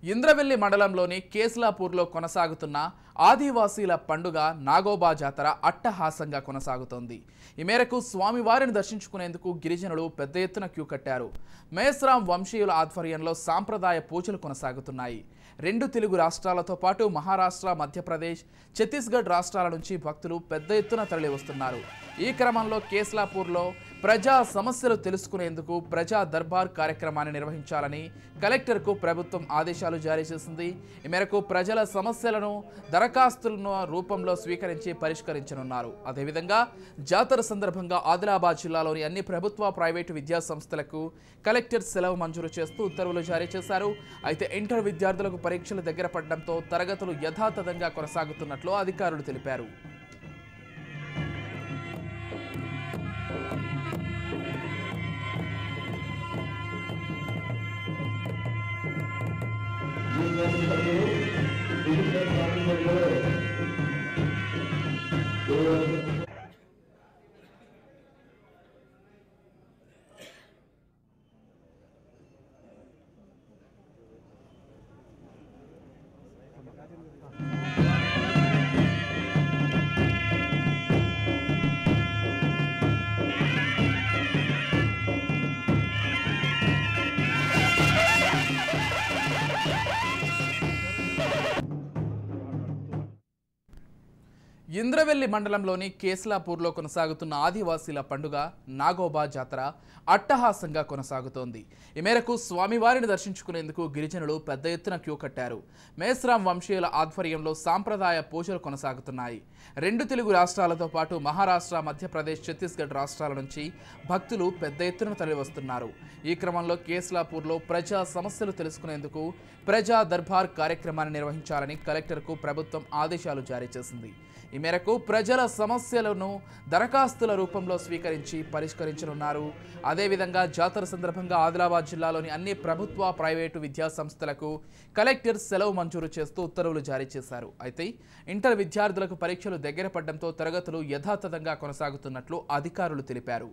ఇంద్రవెల్లి మండలంలోని కేస్లాపూర్లో కొనసాగుతున్న ఆదివాసీల పండుగ నాగోబా జాతర అట్టహాసంగా కొనసాగుతోంది. ఈ మేరకు స్వామివారిని దర్శించుకునేందుకు గిరిజనులు పెద్ద ఎత్తున క్యూ కట్టారు. మేస్రాం వంశీయుల ఆధ్వర్యంలో సాంప్రదాయ పూజలు కొనసాగుతున్నాయి. రెండు తెలుగు రాష్ట్రాలతో పాటు మహారాష్ట్ర, మధ్యప్రదేశ్, ఛత్తీస్గఢ్ రాష్ట్రాల నుంచి భక్తులు పెద్ద ఎత్తున తరలి వస్తున్నారు. ఈ క్రమంలో కేస్లాపూర్లో ప్రజా సమస్యలు తెలుసుకునేందుకు ప్రజా దర్బార్ కార్యక్రమాన్ని నిర్వహించాలని కలెక్టర్కు ప్రభుత్వం ఆదేశాలు జారీ చేసింది. ఈ మేరకు ప్రజల సమస్యలను దరఖాస్తుల రూపంలో స్వీకరించి పరిష్కరించనున్నారు. అదేవిధంగా జాతర సందర్భంగా ఆదిలాబాద్ జిల్లాలోని అన్ని ప్రభుత్వ, ప్రైవేటు విద్యా సంస్థలకు కలెక్టర్ సెలవు మంజూరు చేస్తూ ఉత్తర్వులు జారీ చేశారు. అయితే ఇంటర్ విద్యార్థులకు పరీక్షలు దగ్గర పడడంతో తరగతులు యథాతథంగా కొనసాగుతున్నట్లు అధికారులు తెలిపారు. ఇంద్రవెల్లి మండలంలోని కేస్లాపూర్లో కొనసాగుతున్న ఆదివాసీల పండుగ నాగోబా జాతర అట్టహాసంగా కొనసాగుతోంది. ఈ మేరకు స్వామివారిని దర్శించుకునేందుకు గిరిజనులు పెద్ద ఎత్తున క్యూ కట్టారు. మేస్రాం వంశీయుల ఆధ్వర్యంలో సాంప్రదాయ పూజలు కొనసాగుతున్నాయి. రెండు తెలుగు రాష్ట్రాలతో పాటు మహారాష్ట్ర, మధ్యప్రదేశ్, ఛత్తీస్గఢ్ రాష్ట్రాల నుంచి భక్తులు పెద్ద ఎత్తున తరలివస్తున్నారు. ఈ క్రమంలో కేస్లాపూర్లో ప్రజా సమస్యలు తెలుసుకునేందుకు ప్రజా దర్బార్ కార్యక్రమాన్ని నిర్వహించాలని కలెక్టర్కు ప్రభుత్వం ఆదేశాలు జారీ చేసింది. ఈ మేరకు ప్రజల సమస్యలను దరఖాస్తుల రూపంలో స్వీకరించి పరిష్కరించనున్నారు. అదేవిధంగా జాతర సందర్భంగా ఆదిలాబాద్ జిల్లాలోని అన్ని ప్రభుత్వ, ప్రైవేటు విద్యా సంస్థలకు కలెక్టర్ సెలవు మంజూరు చేస్తూ ఉత్తర్వులు జారీ చేశారు. అయితే ఇంటర్ విద్యార్థులకు పరీక్షలు దగ్గర పడడంతో తరగతులు యథాతథంగా కొనసాగుతున్నట్లు అధికారులు తెలిపారు.